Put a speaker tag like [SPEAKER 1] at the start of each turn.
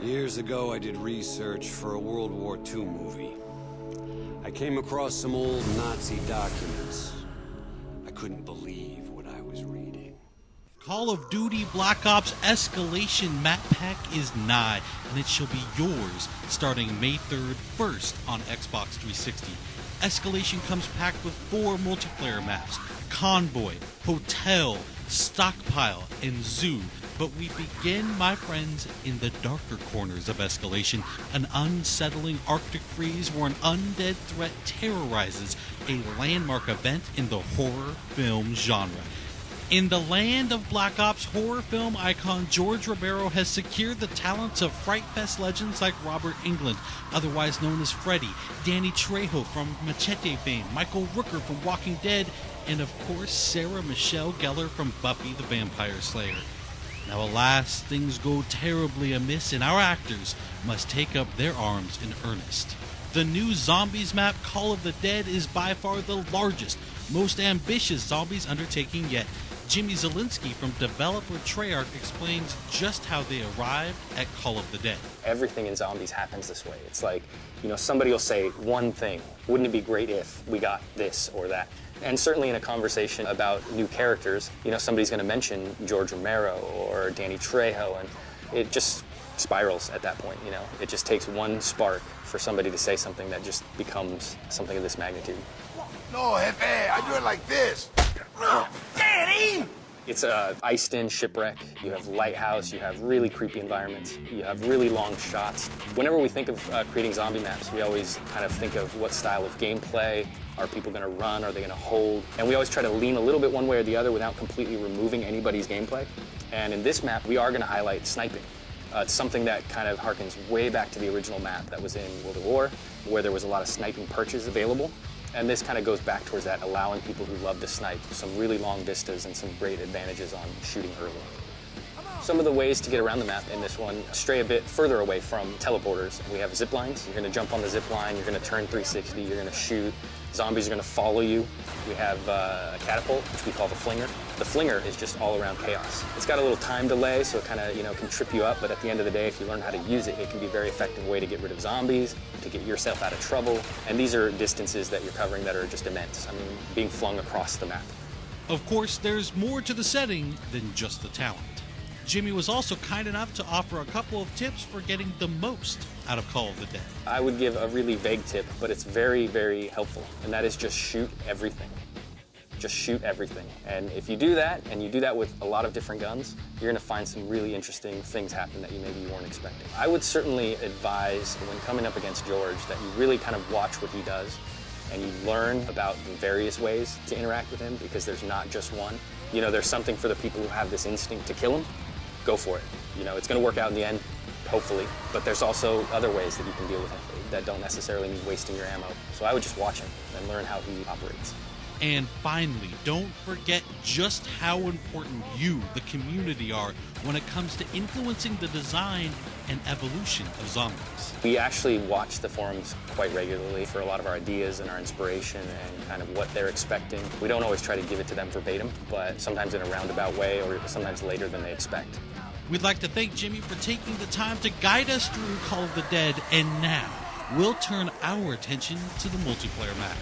[SPEAKER 1] Years ago, I did research for a World War II movie. I came across some old Nazi documents. I couldn't believe what I was reading.
[SPEAKER 2] Call of Duty Black Ops Escalation map pack is nigh, and it shall be yours starting May 3rd first on Xbox 360. Escalation comes packed with 4 multiplayer maps: Convoy, Hotel, Stockpile, and Zoo. But we begin, my friends, in the darker corners of Escalation, an unsettling Arctic freeze where an undead threat terrorizes a landmark event in the horror film genre. In the land of Black Ops, horror film icon George Romero has secured the talents of Fright Fest legends like Robert Englund, otherwise known as Freddy, Danny Trejo from Machete fame, Michael Rooker from Walking Dead, and of course Sarah Michelle Gellar from Buffy the Vampire Slayer. Now alas, things go terribly amiss and our actors must take up their arms in earnest. The new Zombies map, Call of the Dead, is by far the largest, most ambitious Zombies undertaking yet. Jimmy Zielinski from developer Treyarch explains just how they arrived at Call of the Dead.
[SPEAKER 3] Everything in Zombies happens this way. It's like, somebody will say one thing. Wouldn't it be great if we got this or that? And certainly in a conversation about new characters, somebody's going to mention George Romero or Danny Trejo, and it just spirals at that point. It just takes one spark for somebody to say something that just becomes something of this magnitude.
[SPEAKER 4] No, Jefe, I do it like this. Daddy!
[SPEAKER 3] It's a iced-in shipwreck. You have lighthouse, you have really creepy environments, you have really long shots. Whenever we think of creating zombie maps, we always kind of think of what style of gameplay. Are people going to run? Are they going to hold? And we always try to lean a little bit one way or the other without completely removing anybody's gameplay. And in this map, we are going to highlight sniping. It's something that kind of harkens way back to the original map that was in World at War, where there was a lot of sniping perches available. And this kind of goes back towards that, allowing people who love to snipe some really long vistas and some great advantages on shooting early. Some of the ways to get around the map in this one stray a bit further away from teleporters. We have ziplines. You're going to jump on the zipline, you're going to turn 360, you're going to shoot. Zombies are going to follow you. We have a catapult, which we call the flinger. The flinger is just all around chaos. It's got a little time delay, so it kind of, can trip you up, but at the end of the day, if you learn how to use it, it can be a very effective way to get rid of zombies, to get yourself out of trouble. And these are distances that you're covering that are just immense. I mean, being flung across the map.
[SPEAKER 2] Of course, there's more to the setting than just the talent. Jimmy was also kind enough to offer a couple of tips for getting the most out of Call of the Dead.
[SPEAKER 3] I would give a really vague tip, but it's very, very helpful, and that is just shoot everything. Just shoot everything. And if you do that, and you do that with a lot of different guns, you're going to find some really interesting things happen that maybe you weren't expecting. I would certainly advise, when coming up against George, that you really kind of watch what he does, and you learn about the various ways to interact with him, because there's not just one. There's something for the people who have this instinct to kill him. Go for it. It's going to work out in the end, hopefully, but there's also other ways that you can deal with him that don't necessarily mean wasting your ammo. So I would just watch him and learn how he operates.
[SPEAKER 2] And finally, don't forget just how important you, the community, are when it comes to influencing the design and evolution of zombies.
[SPEAKER 3] We actually watch the forums quite regularly for a lot of our ideas and our inspiration and kind of what they're expecting. We don't always try to give it to them verbatim, but sometimes in a roundabout way or sometimes later than they expect.
[SPEAKER 2] We'd like to thank Jimmy for taking the time to guide us through Call of the Dead, and now we'll turn our attention to the multiplayer map.